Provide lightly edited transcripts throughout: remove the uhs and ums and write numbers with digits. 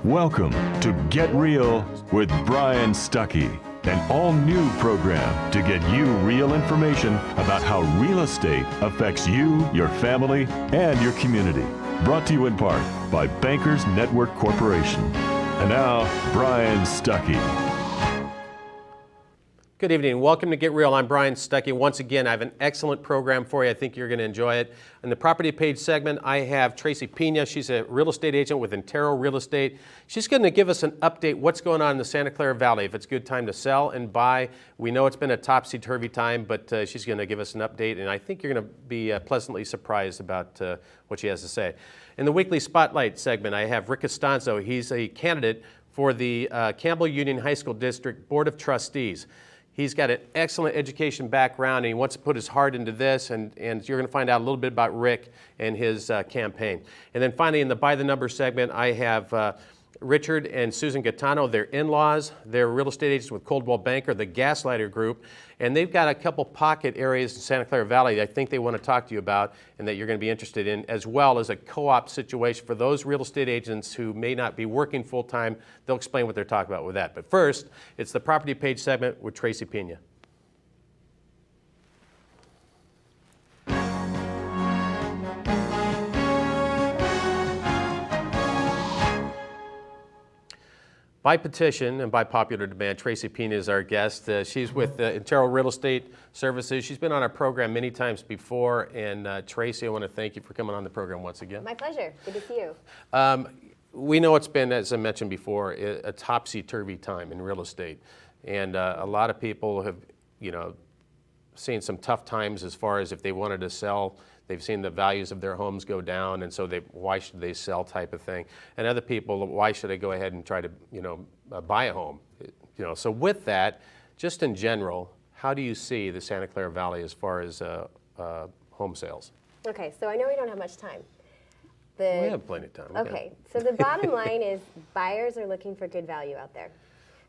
Welcome to Get Real with Brian Stuckey, an all-new program to get you real information about how real estate affects you, your family, and your community. Brought to you in part by Bankers Network Corporation. And now, Brian Stuckey. Good evening. Welcome to Get Real. I'm Brian Stuckey. Once again, I have an excellent program for you. I think you're going to enjoy it. In the property page segment, I have Tracy Pina. She's a real estate agent with Intero Real Estate. She's going to give us an update what's going on in the Santa Clara Valley, if it's a good time to sell and buy. We know it's been a topsy-turvy time, but she's going to give us an update, and I think you're going to be pleasantly surprised about what she has to say. In the weekly spotlight segment, I have Rick Castanzo. He's a candidate for the Campbell Union High School District Board of Trustees. He's got an excellent education background, and he wants to put his heart into this, and you're going to find out a little bit about Rick and his campaign. And then finally, in the By the Number segment, I have Richard and Susan Gaetano. They're in-laws. They're real estate agents with Coldwell Banker, the Gaslighter Group, and they've got a couple pocket areas in Santa Clara Valley I think they want to talk to you about and that you're going to be interested in, as well as a co-op situation for those real estate agents who may not be working full-time. They'll explain what they're talking about with that. But first, it's the property page segment with Tracy Pina. By petition and by popular demand, Tracy Pina is our guest. She's with Intero Real Estate Services. She's been on our program many times before. And Tracy, I want to thank you for coming on the program once again. My pleasure. Good to see you. We know it's been, as I mentioned before, a topsy-turvy time in real estate. And a lot of people have, seen some tough times as far as if they wanted to sell. They've seen the values of their homes go down, and so why should they sell type of thing. And other people, why should I go ahead and try to, buy a home? So with that, just in general, how do you see the Santa Clara Valley as far as home sales? Okay, so I know we don't have much time. We have plenty of time. Okay, so the bottom line is buyers are looking for good value out there.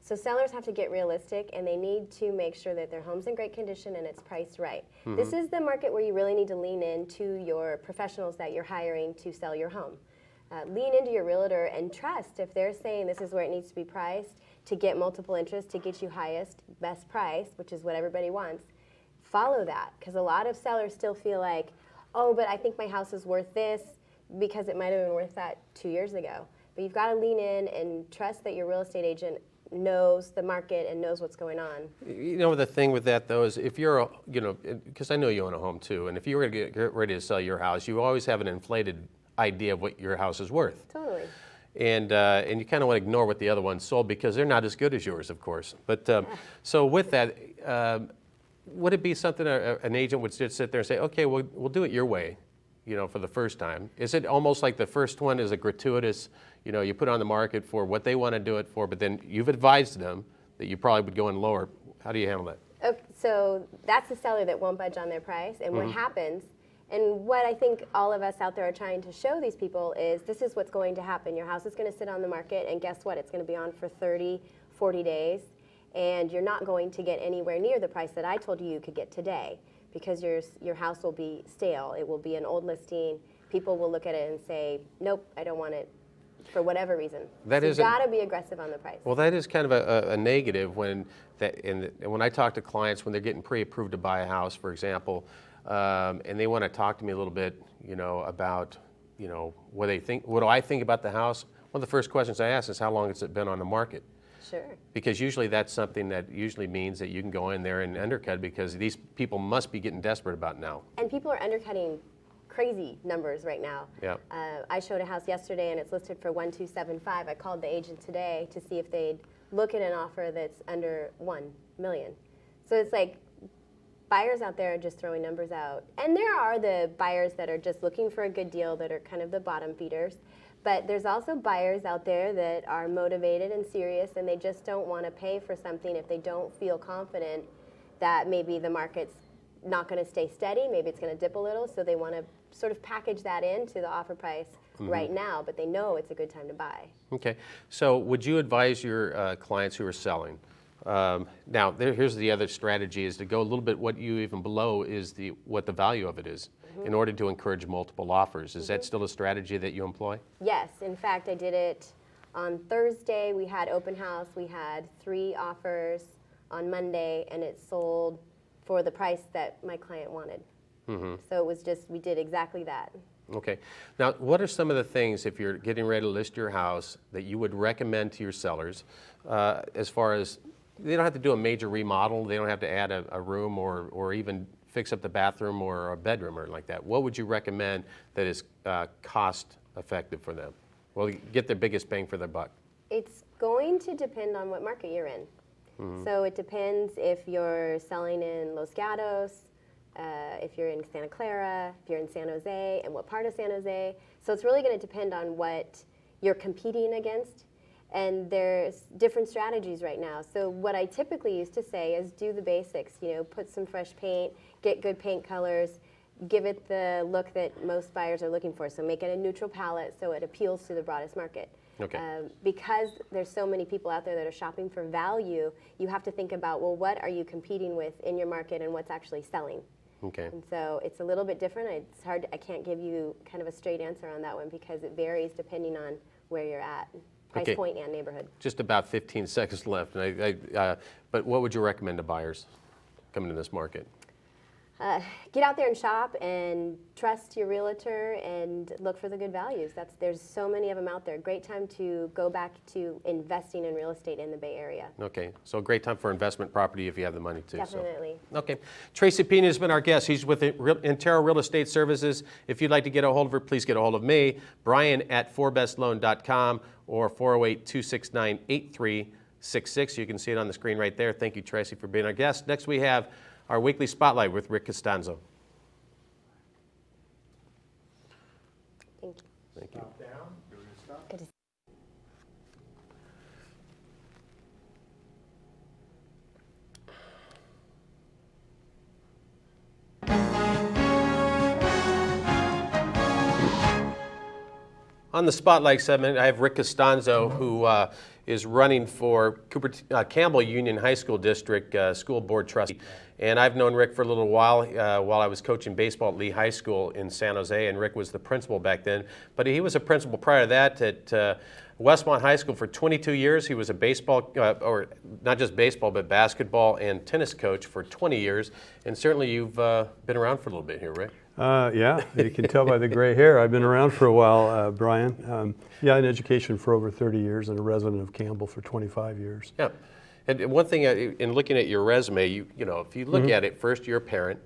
So sellers have to get realistic, and they need to make sure that their home's in great condition and it's priced right. Mm-hmm. This is the market where you really need to lean into your professionals that you're hiring to sell your home. Lean into your realtor and trust if they're saying this is where it needs to be priced to get multiple interest, to get you highest, best price, which is what everybody wants. Follow that, because a lot of sellers still feel like, oh, but I think my house is worth this because it might have been worth that 2 years ago. But you've got to lean in and trust that your real estate agent knows the market and knows what's going on. The thing with that, though, is if you're, because I know you own a home, too, and if you were to get ready to sell your house, you always have an inflated idea of what your house is worth. Totally. And you kind of want to ignore what the other ones sold because they're not as good as yours, of course. But so with that, would it be something an agent would just sit there and say, okay, we'll do it your way, for the first time? Is it almost like the first one is a gratuitous, you put it on the market for what they want to do it for, but then you've advised them that you probably would go in lower. How do you handle that? Okay, so that's the seller that won't budge on their price, and what happens, and what I think all of us out there are trying to show these people is this is what's going to happen. Your house is going to sit on the market, and guess what? It's going to be on for 30, 40 days, and you're not going to get anywhere near the price that I told you could get today, because your house will be stale. It will be an old listing. People will look at it and say, nope, I don't want it, for whatever reason. You've got to be aggressive on the price. Well, that is kind of a negative when I talk to clients when they're getting pre-approved to buy a house, for example, and they want to talk to me a little bit, about, what they think. What do I think about the house? One of the first questions I ask is, how long has it been on the market? Sure. Because usually that's something that usually means that you can go in there and undercut, because these people must be getting desperate about now. And people are undercutting crazy numbers right now. Yeah. I showed a house yesterday and it's listed for $1,275. I called the agent today to see if they'd look at an offer that's under $1 million. So it's like buyers out there are just throwing numbers out. And there are the buyers that are just looking for a good deal that are kind of the bottom feeders. But there's also buyers out there that are motivated and serious, and they just don't want to pay for something if they don't feel confident that maybe the market's not going to stay steady, maybe it's going to dip a little, so they want to sort of package that into the offer price right now, but they know it's a good time to buy. Okay, so would you advise your clients who are selling? Now, here's the other strategy, is to go a little bit what you even below is what the value of it is in order to encourage multiple offers. Is that still a strategy that you employ? Yes, in fact, I did it On Thursday, we had open house. We had 3 offers on Monday, and it sold for the price that my client wanted. So it was just, we did exactly that. Okay. Now, what are some of the things, if you're getting ready to list your house, that you would recommend to your sellers as far as, they don't have to do a major remodel, they don't have to add a room or even fix up the bathroom or a bedroom or like that. What would you recommend that is cost effective for them? Well, get their biggest bang for their buck. It's going to depend on what market you're in. So it depends if you're selling in Los Gatos, if you're in Santa Clara, if you're in San Jose, and what part of San Jose. So it's really going to depend on what you're competing against. And there's different strategies right now. So what I typically used to say is do the basics, you know, put some fresh paint, get good paint colors, give it the look that most buyers are looking for. So make it a neutral palette so it appeals to the broadest market. Okay. Because there's so many people out there that are shopping for value, you have to think about, well, what are you competing with in your market and what's actually selling? Okay. And so it's a little bit different. It's hard, I can't give you kind of a straight answer on that one because it varies depending on where you're at, price point and neighborhood. Just about 15 seconds left. And but what would you recommend to buyers coming to this market? Get out there and shop and trust your realtor and look for the good values. There's so many of them out there. Great time to go back to investing in real estate in the Bay Area. Okay, so great time for investment property if you have the money too. Definitely. So. Okay, Tracy Pina has been our guest. He's with Intero Real Estate Services. If you'd like to get a hold of her, please get a hold of me, Brian@forbestloan.com or 408-269-8366. You can see it on the screen right there. Thank you, Tracy, for being our guest. Next we have our weekly spotlight with Rick Castanzo. Thank you. Thank you. Good to see On the Spotlight segment, I have Rick Castanzo, who is running for Campbell Union High School District School Board Trustee. And I've known Rick for a little while I was coaching baseball at Lee High School in San Jose, and Rick was the principal back then. But he was a principal prior to that at Westmont High School for 22 years. He was a baseball, or not just baseball, but basketball and tennis coach for 20 years. And certainly you've been around for a little bit here, Rick. Yeah, you can tell by the gray hair. I've been around for a while, Brian. Yeah, in education for over 30 years and a resident of Campbell for 25 years. Yeah. And one thing, in looking at your resume, you know, if you look at it, first you're a parent,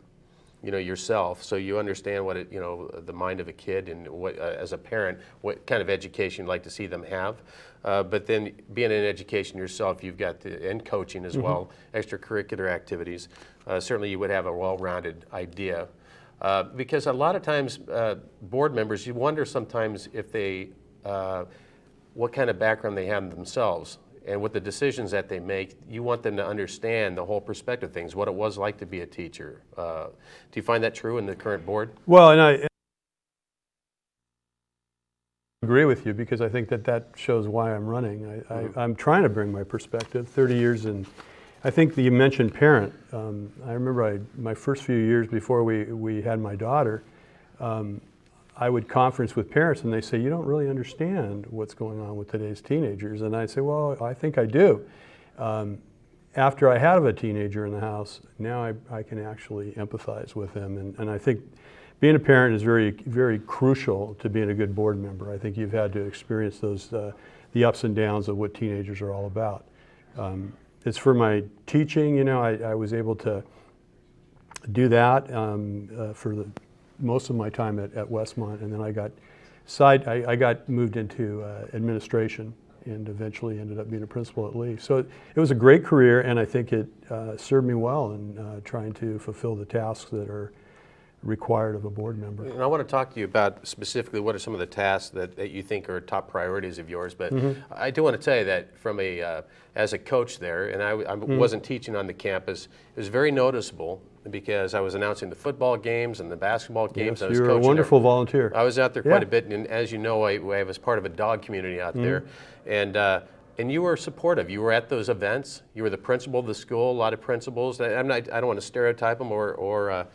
you know, yourself, so you understand what it, you know, the mind of a kid and what, as a parent, what kind of education you'd like to see them have. But then being in education yourself, you've got and coaching as well, extracurricular activities. Certainly you would have a well-rounded idea. Because a lot of times board members, you wonder sometimes if they, what kind of background they have themselves. And with the decisions that they make, you want them to understand the whole perspective of things, what it was like to be a teacher. Do you find that true in the current board? Well, and I agree with you because I think that shows why I'm running. I'm trying to bring my perspective, 30 years in. I think that you mentioned parent. I remember my first few years before we had my daughter, I would conference with parents and they say, you don't really understand what's going on with today's teenagers. And I'd say, well, I think I do. After I have a teenager in the house, now I can actually empathize with them. And I think being a parent is very, very crucial to being a good board member. I think you've had to experience those, the ups and downs of what teenagers are all about. As for my teaching, you know, I was able to do that for most of my time at Westmont, and then I got moved into administration and eventually ended up being a principal at Lee. So it was a great career, and I think it served me well in trying to fulfill the tasks that are required of a board member. And I want to talk to you about specifically what are some of the tasks that you think are top priorities of yours, but I do want to tell you that from as a coach there, and I wasn't teaching on the campus, it was very noticeable because I was announcing the football games and the basketball games. Yes, you're a wonderful volunteer. I was out there quite a bit, and as you know, I was part of a dog community out there, and you were supportive. You were at those events. You were the principal of the school. A lot of principals. I don't want to stereotype them or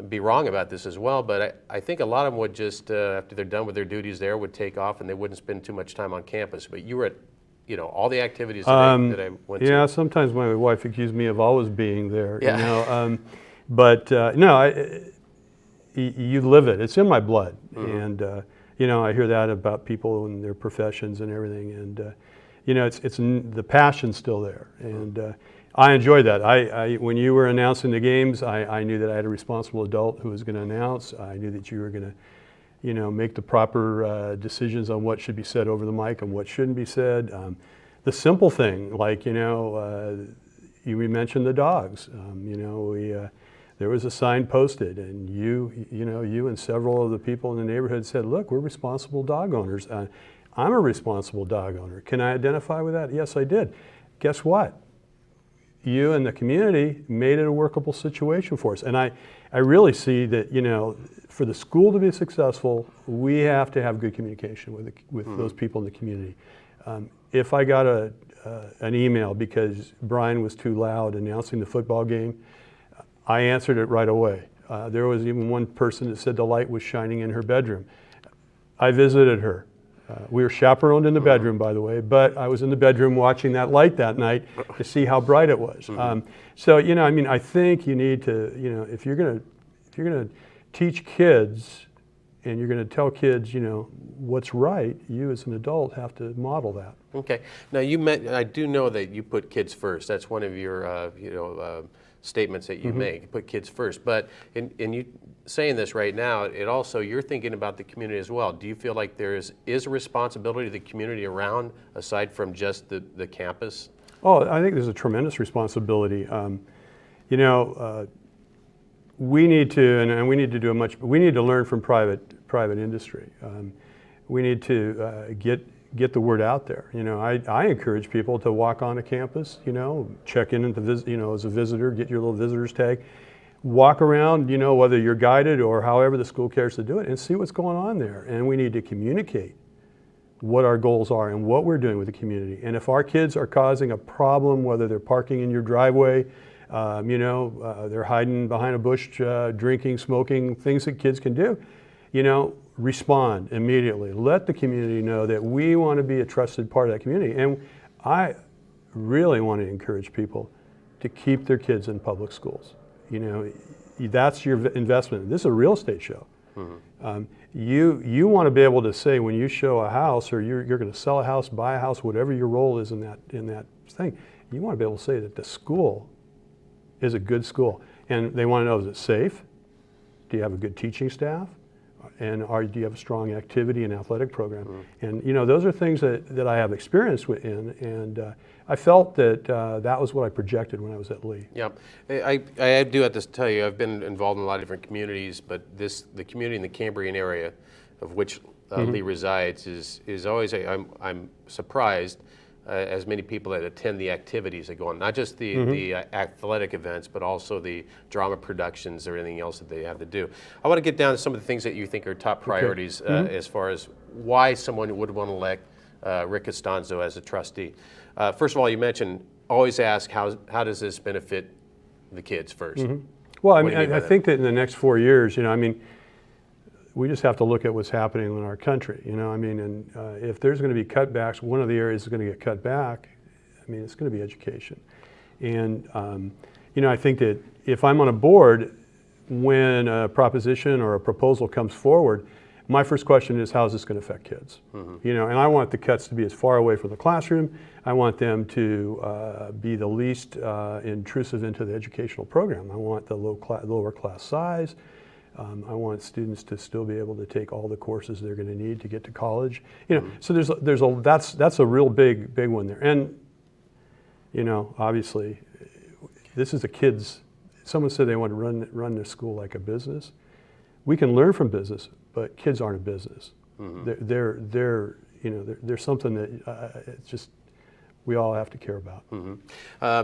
be wrong about this as well, but I think a lot of them would just, after they're done with their duties there, would take off and they wouldn't spend too much time on campus. But you were at, all the activities that I went to. Yeah, sometimes my wife accused me of always being there. Yeah. No, you live it. It's in my blood, Mm-hmm. and I hear that about people and their professions and everything, and it's the passion's still there, and I enjoyed that. When you were announcing the games, I knew that I had a responsible adult who was going to announce. I knew that you were going to, make the proper decisions on what should be said over the mic and what shouldn't be said. The simple thing, like you mentioned the dogs. There was a sign posted, and you and several of the people in the neighborhood said, "Look, we're responsible dog owners. I'm a responsible dog owner. Can I identify with that?" Yes, I did. Guess what? You and the community made it a workable situation for us. And I really see that, for the school to be successful, we have to have good communication with those people in the community. If I got an email because Brian was too loud announcing the football game, I answered it right away. There was even one person that said the light was shining in her bedroom. I visited her. We were chaperoned in the bedroom, by the way, but I was in the bedroom watching that light that night to see how bright it was. So, I think you need to, if you're going to teach kids and you're going to tell kids, what's right, you as an adult have to model that. Okay. Now I do know that you put kids first. That's one of your, statements that you make. You put kids first. But in you saying this right now, you're thinking about the community as well. Do you feel like there is a responsibility to the community around, aside from just the campus? Oh, I think there's a tremendous responsibility. We need to, and we need to do we need to learn from private industry. We need to get the word out there. I encourage people to walk on a campus, check in at as a visitor, get your little visitor's tag, walk around, whether you're guided or however the school cares to do it, and see what's going on there. And we need to communicate what our goals are and what we're doing with the community. And if our kids are causing a problem, whether they're parking in your driveway, they're hiding behind a bush, drinking, smoking, things that kids can do, respond immediately. Let the community know that we want to be a trusted part of that community. And I really want to encourage people to keep their kids in public schools. That's your investment. This is a real estate show. You want to be able to say when you show a house, or you're going to sell a house, buy a house, whatever your role is in that thing, you want to be able to say that the school is a good school. And they want to know, is it safe? Do you have a good teaching staff? And do you have a strong activity and athletic program? And those are things that I have experience with and I felt that that was what I projected when I was at Lee. Yeah, I do have to tell you, I've been involved in a lot of different communities, but the community in the Cambrian area, of which Lee resides, is always I'm surprised. As many people that attend the activities that go on, not just the athletic events, but also the drama productions or anything else that they have to do. I want to get down to some of the things that you think are top priorities as far as why someone would want to elect Rick Castanzo as a trustee. First of all, you mentioned always ask how does this benefit the kids first? Well, I think that in the next 4 years, we just have to look at what's happening in our country, and if there's going to be cutbacks, one of the areas that's going to get cut back, it's going to be education. And, I think that if I'm on a board, when a proposition or a proposal comes forward, my first question is, how is this going to affect kids? And I want the cuts to be as far away from the classroom. I want them to be the least intrusive into the educational program. I want the lower class size. I want students to still be able to take all the courses they're going to need to get to college. So that's a real big one there. And obviously, this is a kids. Someone said they want to run their school like a business. We can learn from business, but kids aren't a business. They're something that it's just we all have to care about.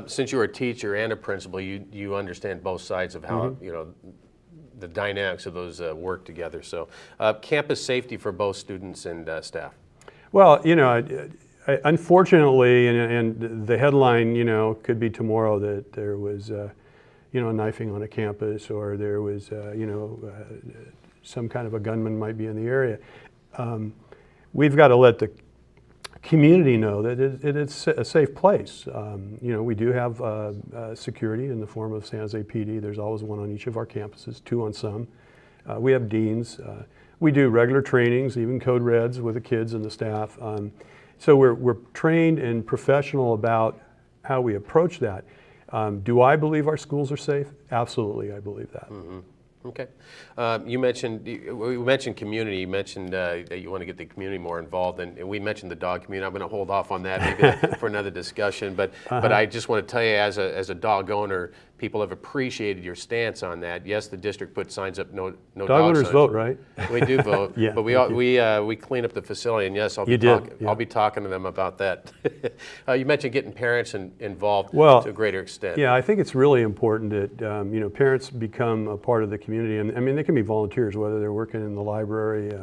Since you're a teacher and a principal, you understand both sides of how the dynamics of those work together. So campus safety for both students and staff. Well, unfortunately, and the headline, could be tomorrow that there was, knifing on a campus, or there was, some kind of a gunman might be in the area. We've got to let the community know that it's a safe place. We do have security in the form of San Jose PD. There's always one on each of our campuses, 2 on some. We have deans. We do regular trainings, even code reds with the kids and the staff. So we're trained and professional about how we approach that. Do I believe our schools are safe? Absolutely, I believe that. Mm-hmm. Okay. We mentioned community. You mentioned that you want to get the community more involved, and we mentioned the dog community. I'm going to hold off on that maybe for another discussion. But I just want to tell you, as a dog owner, people have appreciated your stance on that. Yes, the district put signs up, no dog owners signs. Vote, right? We do vote. Yeah, but we clean up the facility, and yes, I'll be talking to them about that. You mentioned getting parents involved to a greater extent. Yeah, I think it's really important that parents become a part of the community, and I mean they can be volunteers, whether they're working in the library.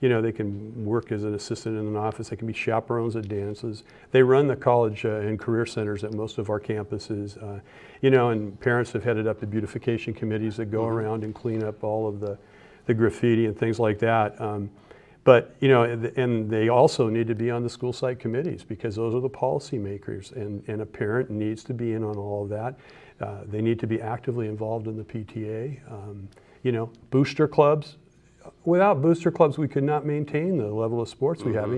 They can work as an assistant in an office. They can be chaperones at dances. They run the college and career centers at most of our campuses. And parents have headed up the beautification committees that go around and clean up all of the graffiti and things like that. But and they also need to be on the school site committees, because those are the policy makers, and a parent needs to be in on all of that. They need to be actively involved in the PTA. Booster clubs. Without booster clubs, we could not maintain the level of sports we have.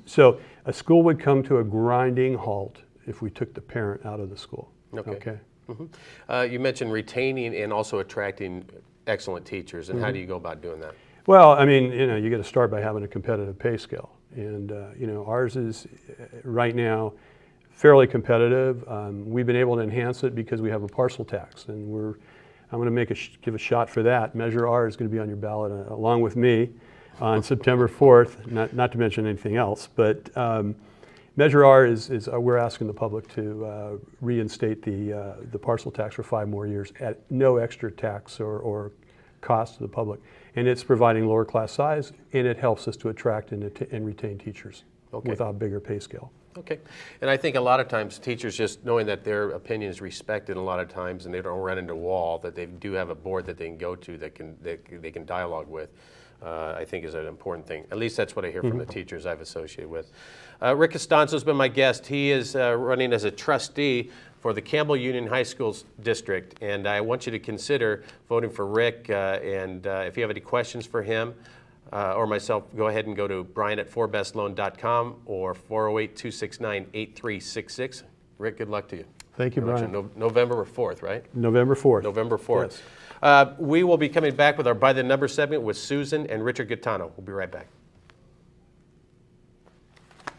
So a school would come to a grinding halt if we took the parent out of the school. Okay. Mm-hmm. You mentioned retaining and also attracting excellent teachers, and how do you go about doing that? Well, you got to start by having a competitive pay scale, and ours is right now fairly competitive. We've been able to enhance it because we have a parcel tax, and I'm going to give a shot for that. Measure R is going to be on your ballot along with me on September 4th, not to mention anything else. But Measure R is we're asking the public to reinstate the parcel tax for 5 more years at no extra tax or cost to the public. And it's providing lower class size, and it helps us to attract and retain teachers without a bigger pay scale. Okay, and I think a lot of times teachers, just knowing that their opinion is respected a lot of times, and they don't run into a wall, that they do have a board that they can go to that they can dialogue with, I think is an important thing. At least that's what I hear from the teachers I've associated with. Rick Castanzo has been my guest. He is running as a trustee for the Campbell Union High Schools District, and I want you to consider voting for Rick, and if you have any questions for him, or myself, go ahead and go to brian@forbestloan.com or 408-269-8366. Rick, good luck to you. Thank you, Brian. November 4th, right? November 4th. November 4th. Yes. We will be coming back with our By the Number segment with Susan and Richard Gaetano. We'll be right back.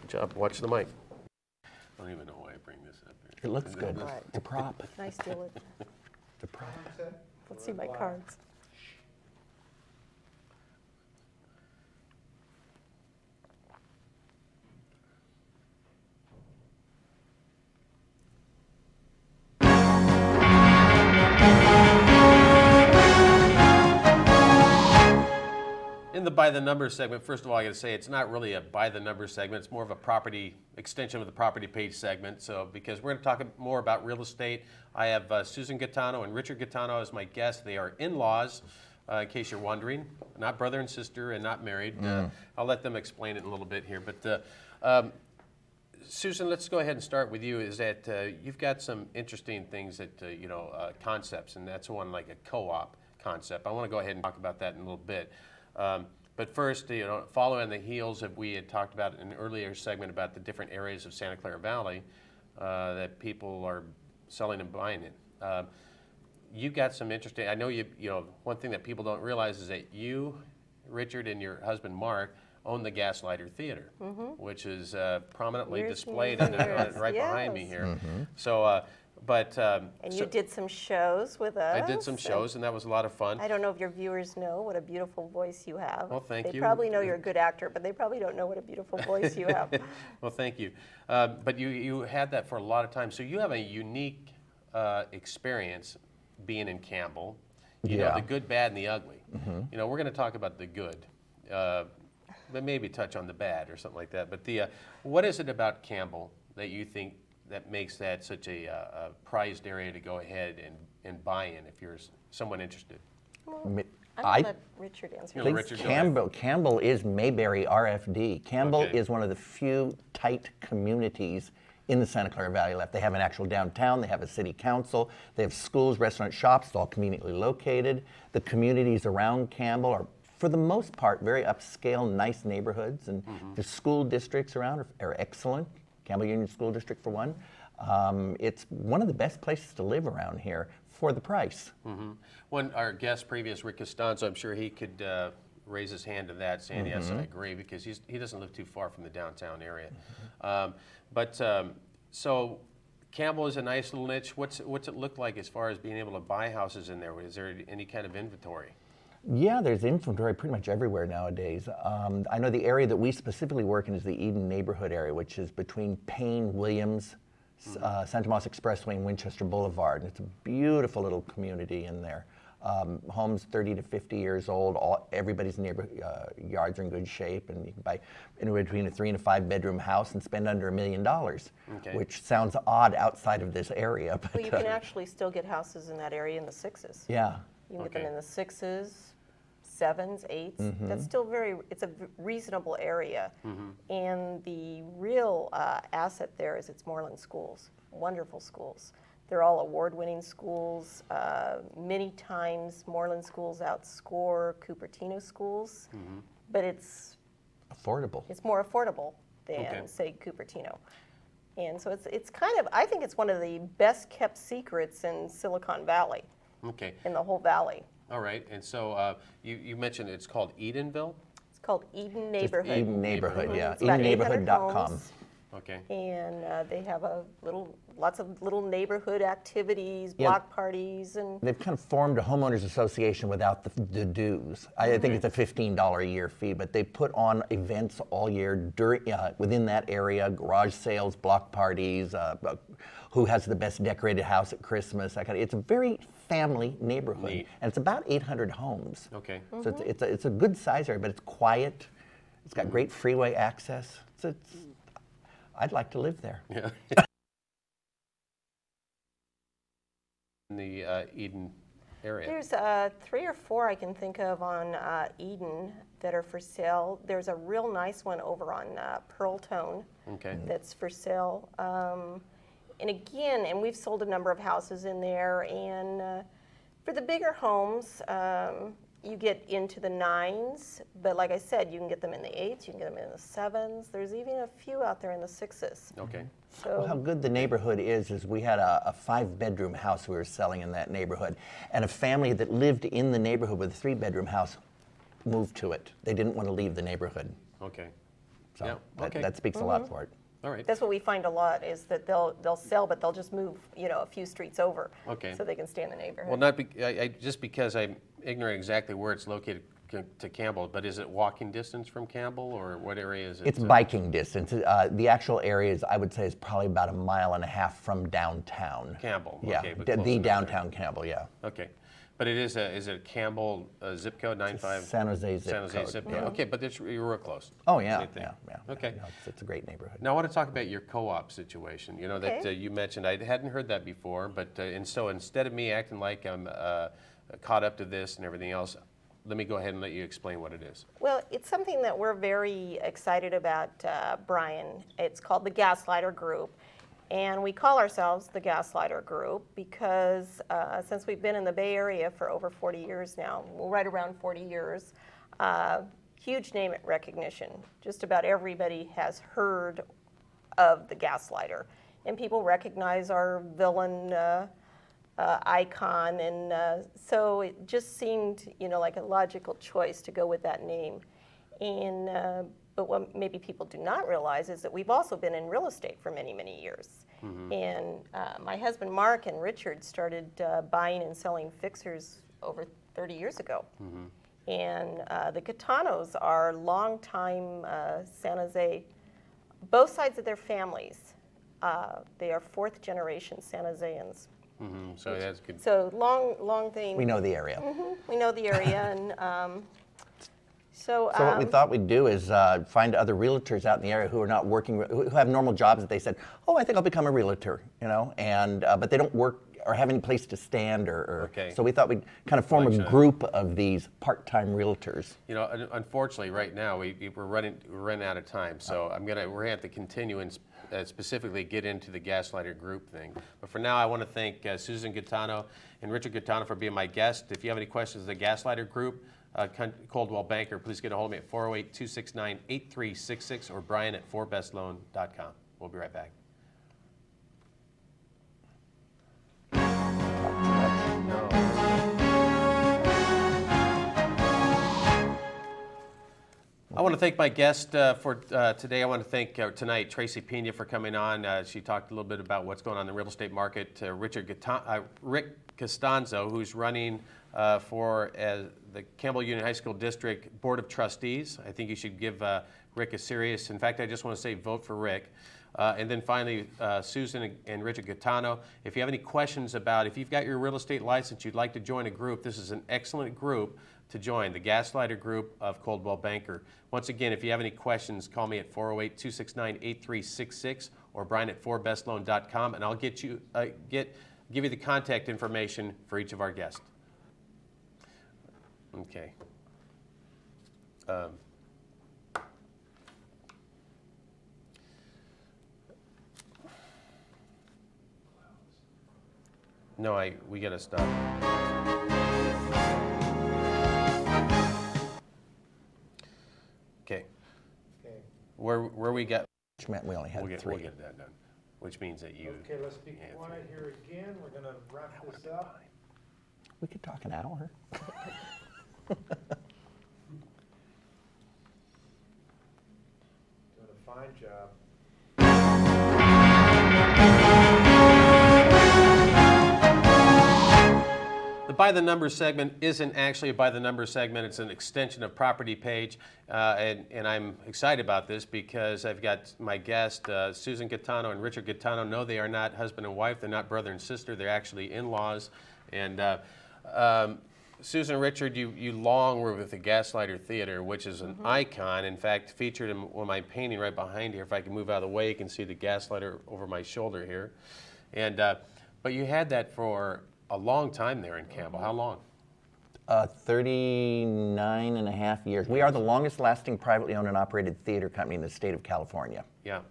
Good job. Watch the mic. I don't even know why I bring this up here. It looks good. The prop. Can I steal it? The prop. Let's see my cards. In the By the Numbers segment, first of all, I got to say it's not really a By the Numbers segment. It's more of a property extension of the property page segment. So, because we're going to talk more about real estate, I have Susan Gaetano and Richard Gaetano as my guests. They are in-laws, in case you're wondering, not brother and sister, and not married. I'll let them explain it in a little bit here. But Susan, let's go ahead and start with you. Is that you've got some interesting things that concepts, and that's one like a co-op concept. I want to go ahead and talk about that in a little bit. But first, following the heels of we had talked about in an earlier segment about the different areas of Santa Clara Valley that people are selling and buying in. You've got some interesting. I know one thing that people don't realize is that you, Richard, and your husband Mark own the Gaslighter Theater, which is prominently displayed right behind me here. So. And you did some shows with us. I did some shows, and that was a lot of fun. I don't know if your viewers know what a beautiful voice you have. Well, thank you. They probably know you're a good actor, but they probably don't know what a beautiful voice you have. Well, thank you. But you had that for a lot of time. So you have a unique experience being in Campbell. You know, the good, bad, and the ugly. We're going to talk about the good, but maybe touch on the bad or something like that. But what is it about Campbell that you think that makes that such a prized area to go ahead and buy in if you're someone interested? I'm going to let Richard answer. Please. that. Richard, go ahead. Campbell is Mayberry RFD. Campbell Okay. is one of the few tight communities in the Santa Clara Valley left. They have an actual downtown, they have a city council, they have schools, restaurants, shops, it's all conveniently located. The communities around Campbell are, for the most part, very upscale, nice neighborhoods, and the school districts around are excellent. Campbell Union School District, for one. It's one of the best places to live around here for the price. One, our guest previous, Rick Castanzo, I'm sure he could raise his hand to that, saying, yes, I agree, because he doesn't live too far from the downtown area. So Campbell is a nice little niche. What's it look like as far as being able to buy houses in there? Is there any kind of inventory? Yeah, there's inventory pretty much everywhere nowadays. I know the area that we specifically work in is the Eden neighborhood area, which is between Payne, Williams, Santa Monica Expressway, and Winchester Boulevard. And it's a beautiful little community in there. Homes 30 to 50 years old, everybody's neighborhood yards are in good shape, and you can buy anywhere between a 3 and a 5 bedroom house and spend under $1 million, which sounds odd outside of this area. But, Well, you can actually still get houses in that area in the 6s. yeah. You can get them in the 6s, 7s, 8s. That's still it's a reasonable area. And the real asset there is its Moreland schools, wonderful schools. They're all award-winning schools. Many times Moreland schools outscore Cupertino schools, but it's Affordable. It's more affordable than, say, Cupertino. And so it's kind of, I think it's one of the best kept secrets in Silicon Valley, in the whole valley. All right, and so you mentioned it's called Edenville? It's called Eden Neighborhood. Eden Neighborhood, yeah. It's about 800 EdenNeighborhood.com. homes. Okay. And they have lots of little neighborhood activities, block parties, and They've kind of formed a homeowners association without the dues. I think it's a $15 a year fee, but they put on events all year within that area, garage sales, block parties, who has the best decorated house at Christmas. It's a very family neighborhood, Neat. and it's about 800 homes. Okay. So it's a good size area, but it's quiet. It's got great freeway access. I'd like to live there. Yeah. In the Eden area. there's 3 or 4 I can think of on Eden that are for sale. There's a real nice one over on Pearltone that's for sale. And again, we've sold a number of houses in there, and for the bigger homes, you get into the 9s, but like I said, you can get them in the 8s, you can get them in the 7s. There's even a few out there in the 6s. Okay. So Well, how good the neighborhood is we had a 5-bedroom house we were selling in that neighborhood, and a family that lived in the neighborhood with a 3-bedroom house moved to it. They didn't want to leave the neighborhood. Okay. So Yeah, okay. that speaks a lot for it. All right. that's what we find a lot, is that they'll sell, but they'll just move, a few streets over, Okay. so they can stay in the neighborhood. Well, not just because I'm ignorant exactly where it's located to Campbell, but is it walking distance from Campbell, or what area is it? It's biking distance. The actual area is, I would say, is probably about 1.5 miles from downtown. Campbell. Yeah, Okay, but the close enough downtown Campbell, yeah. there. Okay. But is it Campbell zip code 95? San Jose zip San Jose code, zip code. yeah. Okay, but you're real close. Oh, yeah, Same thing. yeah. Okay. No, it's a great neighborhood. Now I want to talk about your co-op situation. That Okay. you mentioned. I hadn't heard that before, but and so instead of me acting like I'm caught up to this and everything else, let me go ahead and let you explain what it is. Well, it's something that we're very excited about, Brian. It's called the Gaslighter Group. And we call ourselves the Gaslighter Group because since we've been in the Bay Area for over 40 years now, right around 40 years, huge name recognition. Just about everybody has heard of the Gaslighter. And people recognize our villain icon, and so it just seemed, like a logical choice to go with that name. And but what maybe people do not realize is that we've also been in real estate for many, many years. And my husband Mark and Richard started buying and selling fixers over 30 years ago. And the Gaetanos are longtime San Jose, both sides of their families. They are 4th generation San Joseans. So that's good. So long thing. We know the area. We know the area, and So, So what we thought we'd do is find other realtors out in the area who are not working, who have normal jobs that they said, oh, I think I'll become a realtor, you know, and but they don't work or have any place to stand or Okay. so we thought we'd kind of form a group of these part-time realtors. You know, unfortunately, right now we're running out of time, so we're gonna have to continue and specifically get into the Gaslighter group thing. But for now, I want to thank Susan Gaetano and Richard Gaetano for being my guest. If you have any questions of the Gaslighter group, Coldwell Banker, please get a hold of me at 408-269-8366 or Brian at 4bestloan.com. We'll be right back. I want to thank my guest for today. I want to thank tonight Tracy Pina for coming on. She talked a little bit about what's going on in the real estate market. Rick Castanzo, who's running for the Campbell Union High School District Board of Trustees. I think you should give Rick a serious, in fact, I just want to say vote for Rick. And then finally, Susan and Richard Gaetano. If you have any questions about, if you've got your real estate license, you'd like to join a group, this is an excellent group to join, the Gaslighter group of Coldwell Banker. Once again, if you have any questions, call me at 408-269-8366 or Brian at 4bestloan.com, and I'll give you the contact information for each of our guests. Okay. No, we gotta stop. Okay. Where we got? Which meant we only had three. We'll get that done. Which means that you. Okay, let's be quiet here again. We're gonna wrap this up. We could talk an hour. Doing a fine job. The By the Numbers segment isn't actually a By the Numbers segment. It's an extension of Property Page. And I'm excited about this because I've got my guest, Susan Gaetano and Richard Gaetano. No, they are not husband and wife. They're not brother and sister. They're actually in-laws. And Susan and Richard, you long were with the Gaslighter Theater, which is an icon. In fact, featured in one of my painting right behind here. If I can move out of the way, you can see the Gaslighter over my shoulder here. And but you had that for a long time there in Campbell. How long? 39 and a half years. We are the longest lasting privately owned and operated theater company in the state of California. Yeah.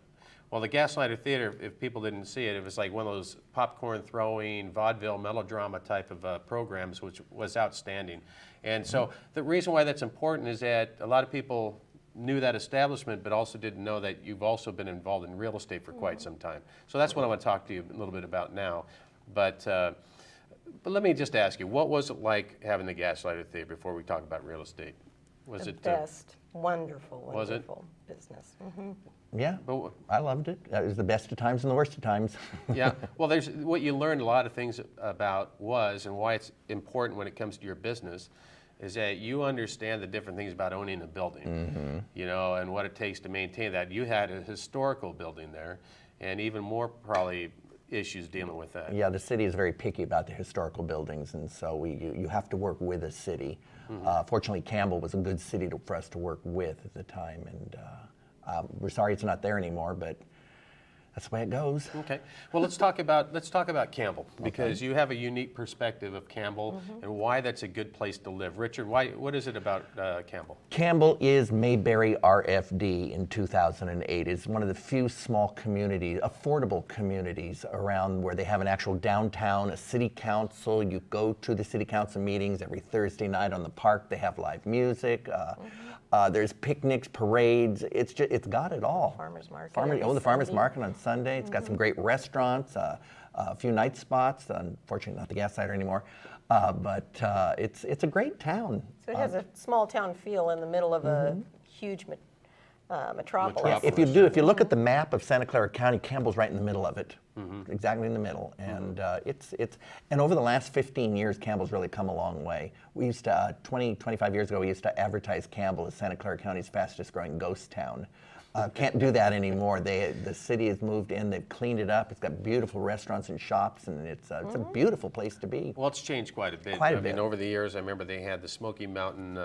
Well, the Gaslighter Theater, if people didn't see it, it was like one of those popcorn throwing, vaudeville, melodrama type of programs, which was outstanding. And so the reason why that's important is that a lot of people knew that establishment, but also didn't know that you've also been involved in real estate for quite some time. So that's what I want to talk to you a little bit about now. But let me just ask you, what was it like having the Gaslighter Theater before we talk about real estate? Was the it best, wonderful, was it? wonderful business. Yeah, But I loved it. It was the best of times and the worst of times. yeah, well, there's what you learned a lot of things about was, and why it's important when it comes to your business, is that you understand the different things about owning a building, you know, and what it takes to maintain that. You had a historical building there, and even more probably issues dealing with that. Yeah, the city is very picky about the historical buildings, and so you have to work with a city. Fortunately, Campbell was a good city for us to work with at the time, and we're sorry it's not there anymore, but that's the way it goes. Okay. Well, let's talk about Campbell, because you have a unique perspective of Campbell and why that's a good place to live. Richard, what is it about Campbell? Campbell is Mayberry RFD in 2008. It's one of the few small communities, affordable communities around where they have an actual downtown, a city council. You go to the city council meetings every Thursday night on the park. They have live music. There's picnics, parades. It's got it all. Farmers market. The farmers market on Sunday. It's got some great restaurants, a few night spots. Unfortunately, not the Gaslighter anymore. But it's a great town. So it has a small town feel in the middle of a huge metropolis. If you look at the map of Santa Clara County, Campbell's right in the middle of it, exactly in the middle. And and over the last 15 years, Campbell's really come a long way. We used to 25 years ago, we used to advertise Campbell as Santa Clara County's fastest growing ghost town. Can't do that anymore. The city has moved in. They've cleaned it up. It's got beautiful restaurants and shops, and it's a beautiful place to be. Well, it's changed quite a bit. Quite a I mean, bit. over the years, I remember they had the Smoky Mountain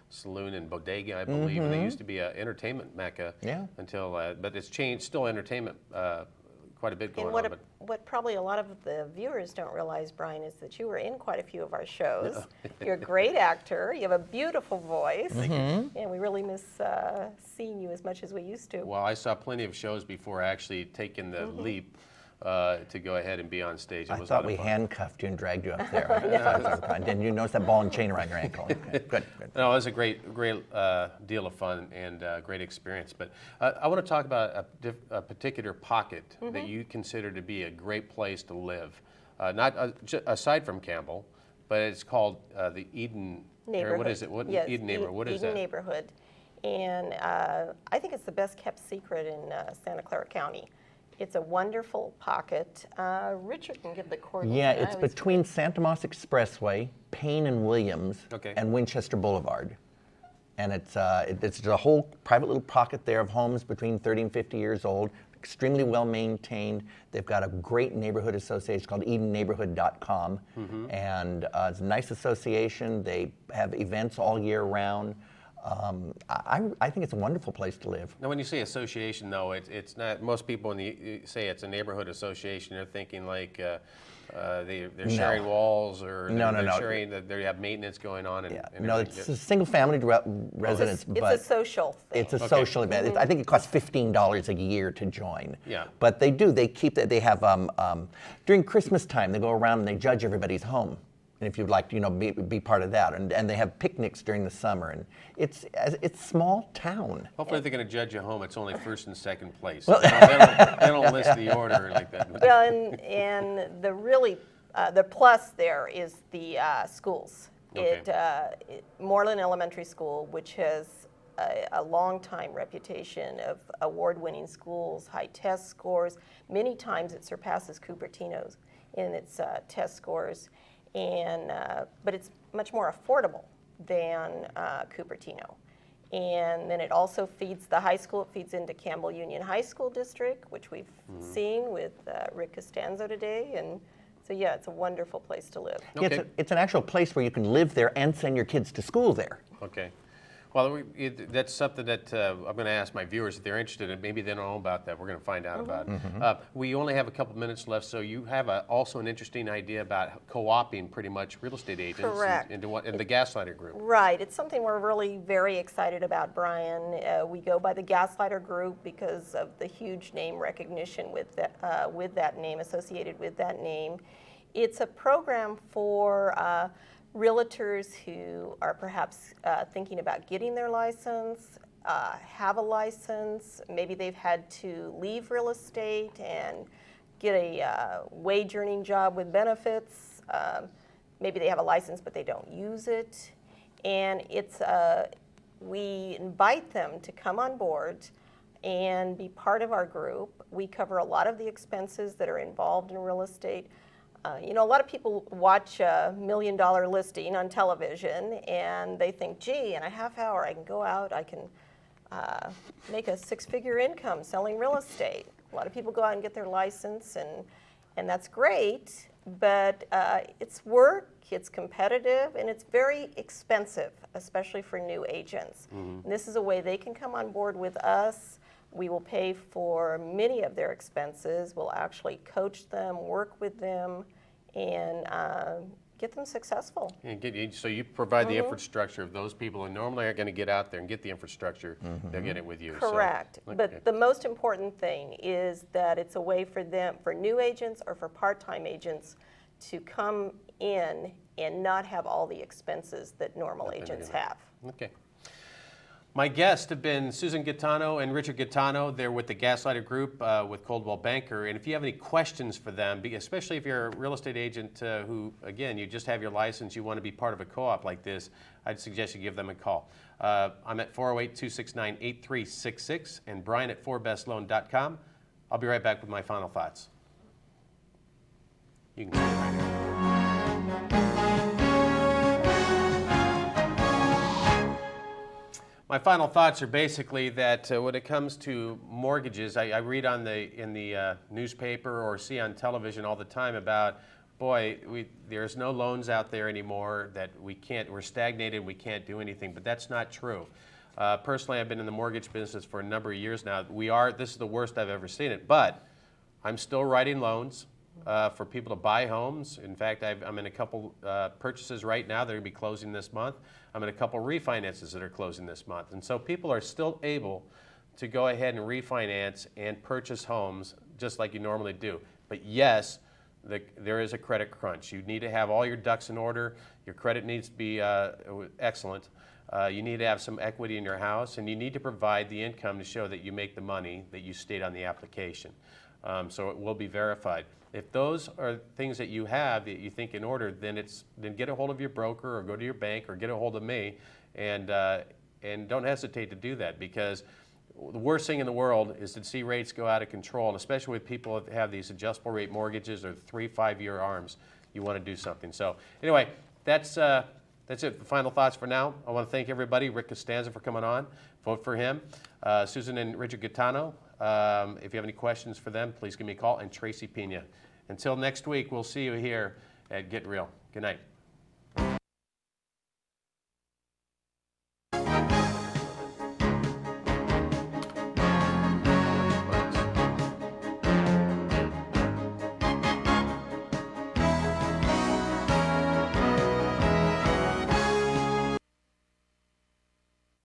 Saloon and Bodega, I believe, and they used to be an entertainment mecca. Yeah. Until, but it's changed. Still entertainment, quite a bit going And on. But what probably a lot of the viewers don't realize, Brian, is that you were in quite a few of our shows. You're a great actor. You have a beautiful voice. And we really miss seeing you as much as we used to. well, I saw plenty of shows before actually taking the leap to go ahead and be on stage. It I was thought a lot we of fun. handcuffed you and dragged you up there. Didn't you notice that ball and chain around your ankle? Okay, good. No, it was a great deal of fun and great experience. But I want to talk about a particular pocket that you consider to be a great place to live, not aside from Campbell, but it's called the Eden Neighborhood. Or what is it? What Yes, Eden neighborhood? What is Eden that? neighborhood. And I think it's the best kept secret in Santa Clara County. It's a wonderful pocket. Richard can give the coordinates. Yeah, I it's always between Santa Moss Expressway, Payne and Williams, Okay. and Winchester Boulevard. And it's a whole private little pocket there of homes between 30 and 50 years old, extremely well maintained. They've got a great neighborhood association called EdenNeighborhood.com, and it's a nice association. They have events all year round. I think it's a wonderful place to live. Now, when you say association, though, it's not. Most people, when you say it's a neighborhood association, they're thinking like they're sharing walls or they're sharing that they have maintenance going on. And, and No, everything. it's a single-family residence, It's but a social thing. it's a social event. I think it costs $15 a year to join. Yeah. But they keep that. They have during Christmas time, they go around and they judge everybody's home. And if you'd like to, be part of that, and they have picnics during the summer, and it's small town. Hopefully, they're going to judge you home. It's only first and second place. They don't list the order like that. Well, and the really, the plus there is the schools. Okay. Moreland Elementary School, which has a long time reputation of award-winning schools, high test scores. Many times it surpasses Cupertino's in its test scores. And but it's much more affordable than Cupertino. And then it also feeds the high school. It feeds into Campbell Union High School District, which we've seen with Rick Castanzo today. And so, yeah, it's a wonderful place to live. Okay. Yeah, it's an actual place where you can live there and send your kids to school there. Okay. Well, that's something that I'm going to ask my viewers if they're interested in. Maybe they don't know about that. We're going to find out about it. We only have a couple minutes left, so you have also an interesting idea about co-opting pretty much real estate agents Correct. into the Gaslighter group. Right. It's something we're really very excited about, Brian. We go by the Gaslighter group because of the huge name recognition with that name, associated with that name. It's a program for realtors who are perhaps thinking about getting their license, have a license, maybe they've had to leave real estate and get a wage earning job with benefits. Maybe they have a license but they don't use it. And we invite them to come on board and be part of our group. We cover a lot of the expenses that are involved in real estate. A lot of people watch a $1 million listing on television and they think, gee, in a half hour I can go out, I can make a six-figure income selling real estate. A lot of people go out and get their license and that's great, but it's work, it's competitive, and it's very expensive, especially for new agents. And this is a way they can come on board with us. We will pay for many of their expenses. We'll actually coach them, work with them, and get them successful. And so you provide the infrastructure of those people who normally are going to get out there and get the infrastructure. They'll get it with you. Correct. So, okay. But the most important thing is that it's a way for them, for new agents or for part-time agents, to come in and not have all the expenses that normal agents have. Okay. My guests have been Susan Gaetano and Richard Gaetano. They're with the Gaslighter Group with Coldwell Banker. And if you have any questions for them, especially if you're a real estate agent who, again, you just have your license, you want to be part of a co-op like this, I'd suggest you give them a call. I'm at 408-269-8366 and Brian at 4bestloan.com. I'll be right back with my final thoughts. You can stay right here. My final thoughts are basically that when it comes to mortgages, I read in the newspaper or see on television all the time about, boy, there's no loans out there anymore, that we're stagnated, we can't do anything, but that's not true. Personally, I've been in the mortgage business for a number of years now. This is the worst I've ever seen it, but I'm still writing loans for people to buy homes. In fact, I'm in a couple purchases right now that are going to be closing this month. I'm in a couple refinances that are closing this month. And so people are still able to go ahead and refinance and purchase homes just like you normally do. But yes, there is a credit crunch. You need to have all your ducks in order. Your credit needs to be excellent. You need to have some equity in your house, and you need to provide the income to show that you make the money that you state on the application. So it will be verified. If those are things that you have that you think in order, then get a hold of your broker or go to your bank or get a hold of me, and don't hesitate to do that, because the worst thing in the world is to see rates go out of control, and especially with people that have these adjustable rate mortgages or 3-5-year ARMs. You want to do something. So anyway, that's it. The final thoughts for now. I want to thank everybody. Rick Costanzo for coming on. Vote for him. Susan and Richard Gaetano. If you have any questions for them, please give me a call. And Tracy Pina. Until next week, we'll see you here at Get Real. Good night.